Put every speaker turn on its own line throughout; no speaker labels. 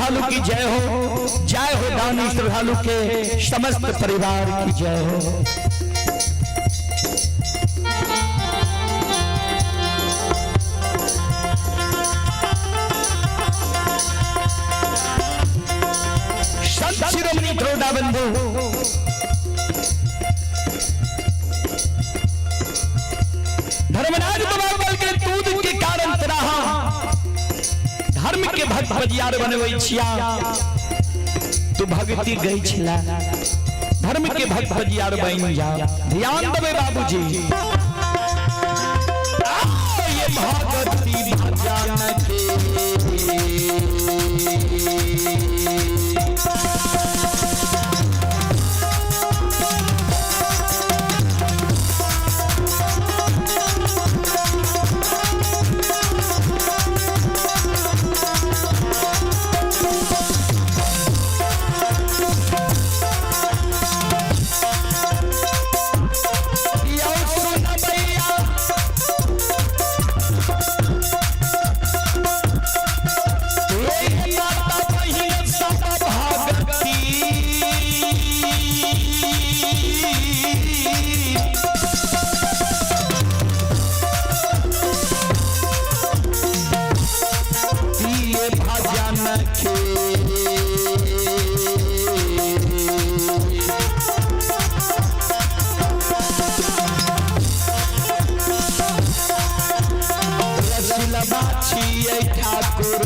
श्रद्धालु की जय हो दानी श्रद्धालु के समस्त परिवार की जय हो। संत शिरोमणि करोड़ा बंधु धर्मराज बाबा के दूध के कारण तराहा धर्म के भक्त बजियार बनवे छिया तू भक्ति गई छिला धर्म के भक्त बजियार बन जा। ध्यान देवे बाबूजी ये भक्ति भजन के ठाकुर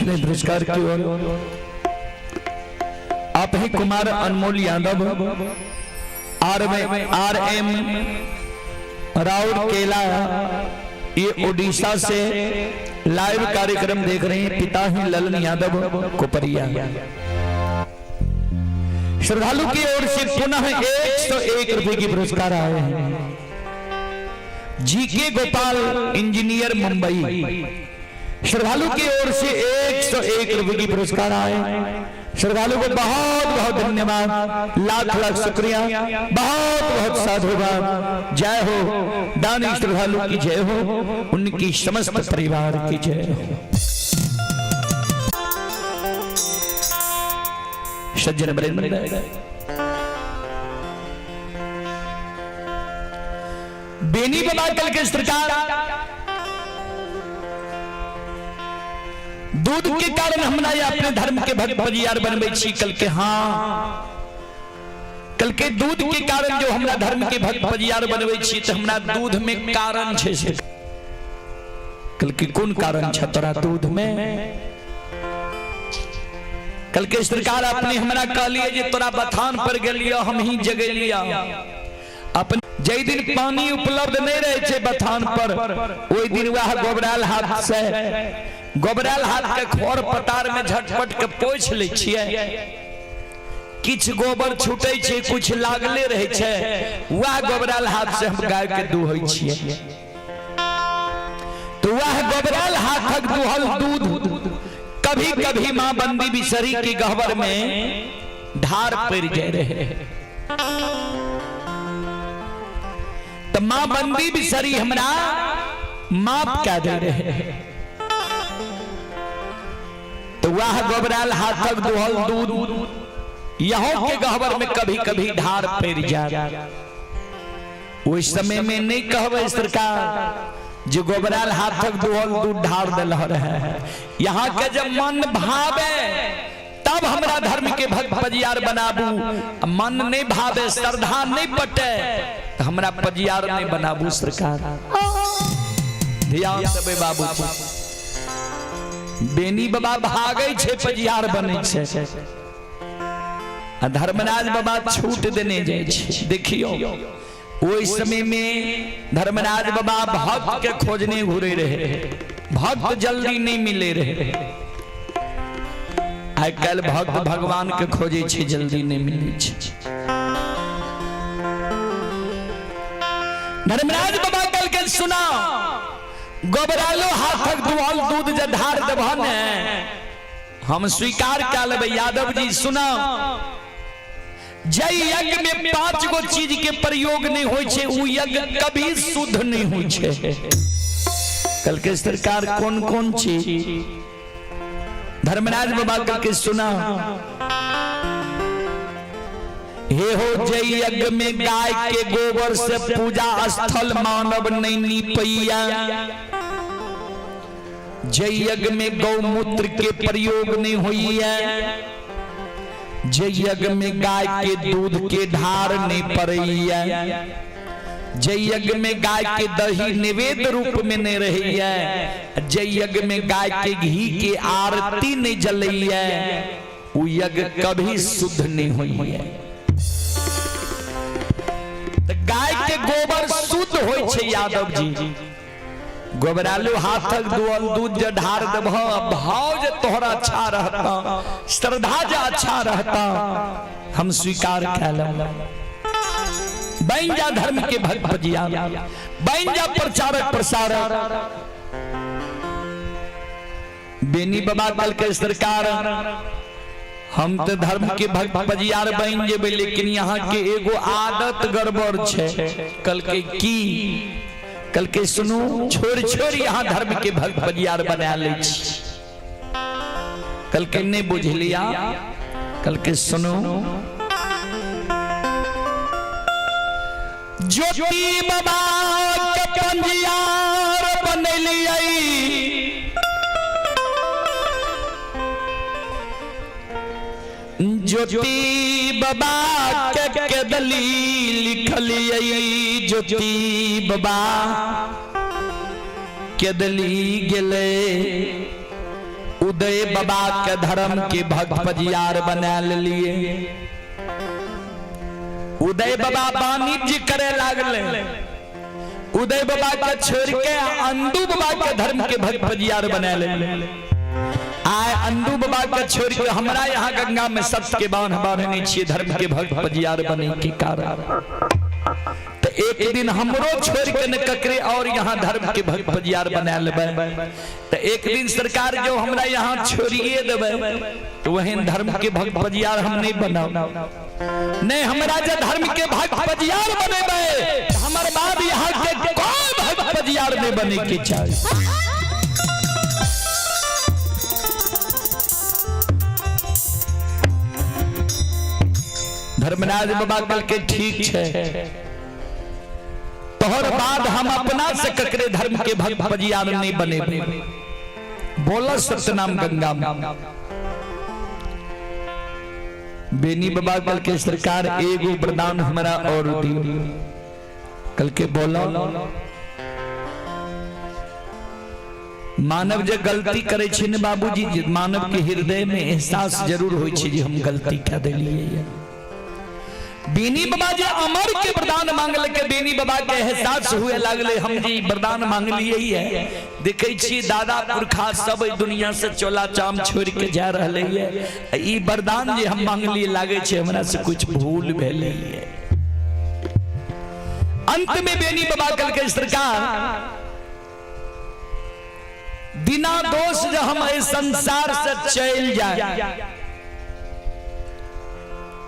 पुरस्कार की ओर आप ही कुमार अनमोल यादव RM राउर केला ये ओडिशा से लाइव कार्यक्रम देख रहे हैं। पिता ही ललन यादव कोपरिया। श्रद्धालु की ओर से पुनः 101 रुपए की पुरस्कार आए हैं। GK Gopal engineer Mumbai. श्रद्धालु की ओर से 101 रुपए की पुरस्कार आए। श्रद्धालु को बहुत बहुत धन्यवाद, लाख लाख शुक्रिया, बहुत बहुत साधुवाद। जय हो दानी श्रद्धालु की जय हो, उनकी समस्त परिवार की जय हो। सज्जन वृंद बेनी बाबा कल के सरकार दूध के कारण हमरा अपने धर्म के भक्त बजियार बनबै छी। कल के हाँ, कल के दूध के कारण जो हमरा धर्म के भक्त बजियार बनबै छी त हमरा दूध में कारण छे से। कल के कोन कारण छ तोरा दूध में? कल के सरकार अपने हमरा कहलिए जे तोरा बथान पर गेलियो, हम ही जगेलिया। अपन जय दिन पानी उपलब्ध नहीं रहे छे बथान पर, ओई दिन वह गोबराल हाथ से गोबराल हाथ के खोर पतार में झटपट के पोछ ले छिए। किछ गोबर छूटे छे, कुछ लागले रहे छे, वह गोबराल हाथ से हम गाय के दुहै छिए। तो वह गोबराल हाथक दुहल दूध कभी कभी मां बंदी बिसरी के गहवर में धार पड़ जाए रहे। तो मां बंदी बिसरी हमरा माफ कह दे रहे। तो वह गोबराल हाथक दुहल दूध यहों के गहवर में कभी कभी धार पड़ जाए। उस समय में नहीं कहबे सरकार जो गोबराल हाथक दुहल दूध ढार दिल रहे। यहाँ के जब मन भावे तब हमरा धर्म के भक्त पजियार बनाबू, मन नहीं भावे, श्रद्धा नहीं बटे तो हमरा पजियार नहीं बनाबू। सरकार ध्यान देबे बाबू, बेनी बाबा भागे छे पजियार बने छे, धर्मराज बाबा छूट देने जाए छे। देखियो ओई समय में धर्मराज बाबा भक्त के खोजने घूरे रहे, भक्त जल्दी नहीं मिले रहे। आई कल भक्त भगवान के खोजे छे, जल्दी नहीं मिले छे। धर्मराज बाबा कल के सुना गोबरालो हाथक दुहल दूध जे धार देबहन हम स्वीकार कर लेबै। यादव जी सुना, जय यज्ञ में 5 गो चीज के प्रयोग नहीं होय छे, उ यज्ञ कभी शुद्ध नहीं होय छे। कल के सरकार कौन कौन चीज? धर्मराज बाबा कल के सुना, हे हो जय यज्ञ में गाय के गोबर से पूजा स्थल मानव नहीं नीपैया। जय यज्ञ में गौमूत्र के प्रयोग नहीं हुई है। जय यज्ञ में गाय के दूध के धार नहीं पड़ैया। जय यज्ञ में गाय के दही निवेद रूप में नहीं रही है। जय यज्ञ में गाय के घी के आरती नहीं जलैया। वो यज्ञ कभी शुद्ध नहीं हुई है। तो गाय के गोबर शुद्ध होय छे। यादव जी गोबरालू हाथक दुहल दूध जे ढार देबह, भाव जे तोहरा अच्छा रहता, श्रद्धा जे अच्छा रहता, हम स्वीकार कर लेब। बन जा धर्म के भक्त बजियार, बन जा प्रचारक प्रसारक। बेनी बाबा कल के सरकार हम तो धर्म के भक्त बजियार बन जेबे, लेकिन यहाँ के एगो आदत गड़बड़ छे। कल के की? कल के सुनू, छोड़ छोड़ यहाँ धर्म के भक्त बजियार बना ले। कल के नहीं बुझ लिया, कल के सुनो, ज्योति बाबा के पंजियार बनलिए। ज्योति बाबा के दलील लिखलिए। ज्योति बाबा के दलील गेले, उदय बाबा के धर्म के भक्त बजियार बना लिए। उदय बाबा वाणिज्य करे लागले। उदय बाबा के छोड़ के अंदू बाबा के धर्म के भक्त बजियार बना ले। आए अंदू बाबा के छोड़ के हमारा यहाँ गंगा में सत्य के बांध बांधने छिए धर्म के भक्त बजियार बने के कारण। तो एक दिन हमरो छोड़ के न ककरे और यहाँ धर्म के भक्त बजियार बना लेबे। तो एक दिन सरकार जो हमरा यहाँ छोड़िए देबे, तो वही धर्म के भक्त बजियार हम नहीं बनाओ। नहीं, हमरा जो धर्म के भक्त बजियार बनेबे, हमारे बाप यहाँ के कोई भक्त बजियार नहीं बने के चाहिए। धर्मराज बाबा कल के ठीक है, तोहर बाद हम अपना से ककरे धर्म के भक्त बजियार नहीं बने। बोला सतनाम गंगा बेनी बाबा कल के सरकार एगो वरदान हमारा और दियो। कल के बोला मानव जे गलती करे छे ने बाबूजी, मानव के हृदय में एहसास जरूर होय छे जे हम गलती कर देलिए। बेनी बाबा जे अमर के वरदान मांगल के बेनी बाबा के एहसास हुए लागले हम जी वरदान मांग लिए है। देखे छी दादा पुरखा सब दुनिया से चोला चाम छोड़ के जा रहले है। ई वरदान जे हम मांग लिए लागे छे हमरा से कुछ भूल भेले है। अंत में बेनी बाबा कल के सरकार बिना दोष जो हम इस संसार से चल जाए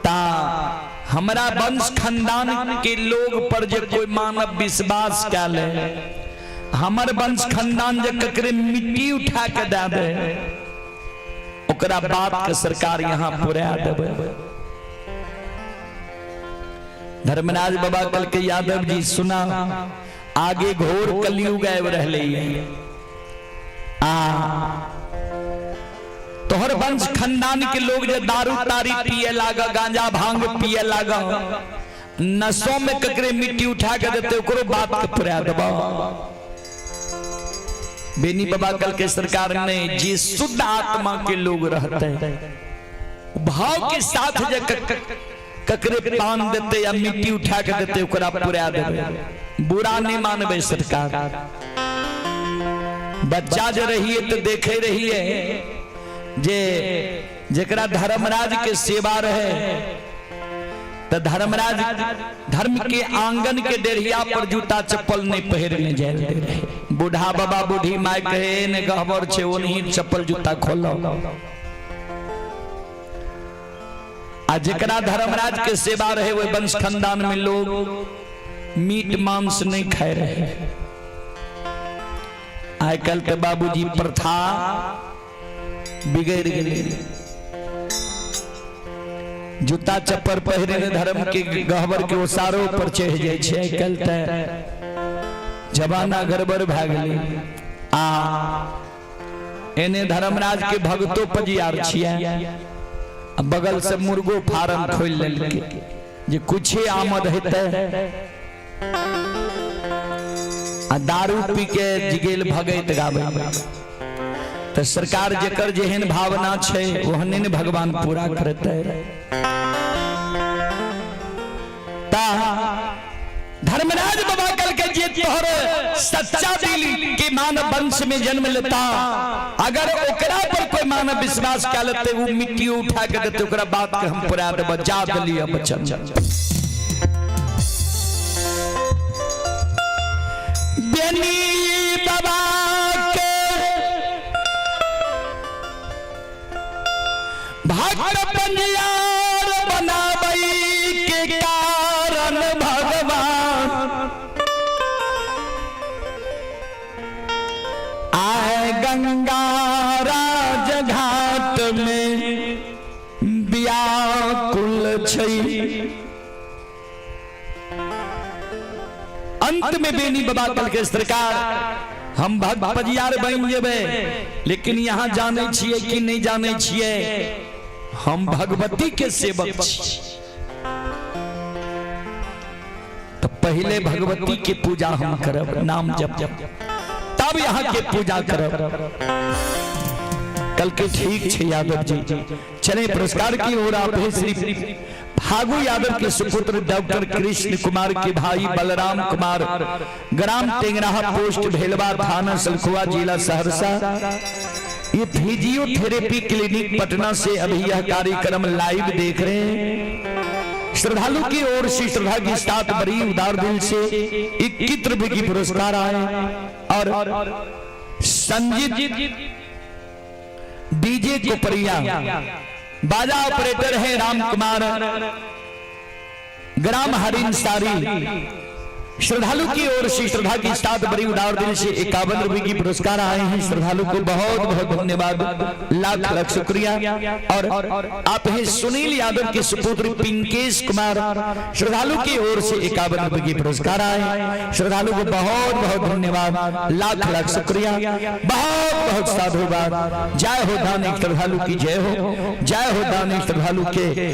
ता हमारा वंश खानदान के लोग पर जो कोई मानव विश्वास कर ले, हमारे वंश खानदान जो ककरे मिट्टी उठा के दे दे ओकरा बात के सरकार यहाँ पुरा देवे। धर्मराज बाबा कल के यादव जी सुना आगे घोर कलयुग आव रहले तोहर वंश खानदान के लोग जो दारू तारी पिए लागा, गांजा भांग पिए लागा, नसों में ककरे मिट्टी उठा के देते ओकरो बात के पुरा देबा। बेनी बाबा कल के सरकार ने जी शुद्ध आत्मा के लोग रहते हैं भाव के साथ जो ककरे पान देते या मिट्टी उठा के देते ओकरा पुरा देबे। बुरा नहीं मानबे सरकार। बच्चा जो रहिए तो देखे रहिए जे जकरा धर्मराज के सेवा रहे तो धर्मराज धर्म के आंगन के डेढ़िया पर जूता चप्पल नहीं पहरने जाए रहे। बूढ़ा बाबा बूढ़ी माई कहे ने गहबर छे ओनही चप्पल जूता खोलो। आ जकरा धर्मराज के सेवा रहे वो वंश खानदान में लोग मीट मांस नहीं खाए रहे। आय कल के बाबूजी प्रथा बिगड़ गई। जूता चप्पल पहरे धर्म के गहबर के ओसारो पर चढ़ जाए छे। कल जमाना गड़बड़ भ गेलै। एने धर्मराज के भक्तों पजियार छिया, बगल से मुर्गो फार्म खोल लेलकै जे कुछ आमद हेतै आ दारू पी के जिगेल भगैत गावे। तो सरकार जेकर जेहन भावना छे ओहने ने भगवान पूरा करते। ता धर्मराज बाबा कल के जे तोहर सच्चा दिल के मानव वंश में जन्म लेता, अगर ओकरा पर कोई मानव विश्वास कर लेते वो मिट्टी उठा के देते ओकरा बात के हम पूरा देब। जा दिलिए बच्चन बेनी बाबा भक्त पंजियार बनावई के कारण भगवान आए गंगा राज घाट में व्याकुल छई। अंत में बेनी बाबा कल के सरकार हम भक्त पजियार बन जेबे, लेकिन यहाँ जाने छिए कि नहीं जाने छिए हम भगवती के सेवक छी। तो पहले भगवती के पूजा हम करब, नाम जप तब यहाँ के पूजा करब। कल के ठीक छे यादव जी। चले पुरस्कार की ओर आप श्री फागु यादव के सुपुत्र डॉक्टर कृष्ण कुमार के भाई बलराम कुमार, ग्राम टेंगराहा, पोस्ट भेलवा, थाना सलखुआ, जिला सहरसा। ये फिजियोथेरेपी क्लिनिक पटना से अभी यह कार्यक्रम लाइव देख रहे हैं। श्रद्धालु की ओर से श्रद्धा की साथ बड़ी उदार दिल से 21 रुपए की पुरस्कार आए। और संजीत डीजे कोपरिया, बाजा ऑपरेटर है राम कुमार, ग्राम हरिन सारी, श्रद्धालु की ओर से श्रद्धा की 7 बड़ी उदार दिल से 51 रुपए की पुरस्कार आए हैं। श्रद्धालु को बहुत बहुत धन्यवाद, लाख लाख शुक्रिया। और आप हैं सुनील यादव के सुपुत्र पिंकेश कुमार, श्रद्धालु की ओर से 51 रुपए की पुरस्कार आए। श्रद्धालु को बहुत बहुत धन्यवाद, लाख लाख शुक्रिया, बहुत बहुत साधुवाद। जय हो दानी श्रद्धालु की, जय हो, जय हो दानी श्रद्धालु के।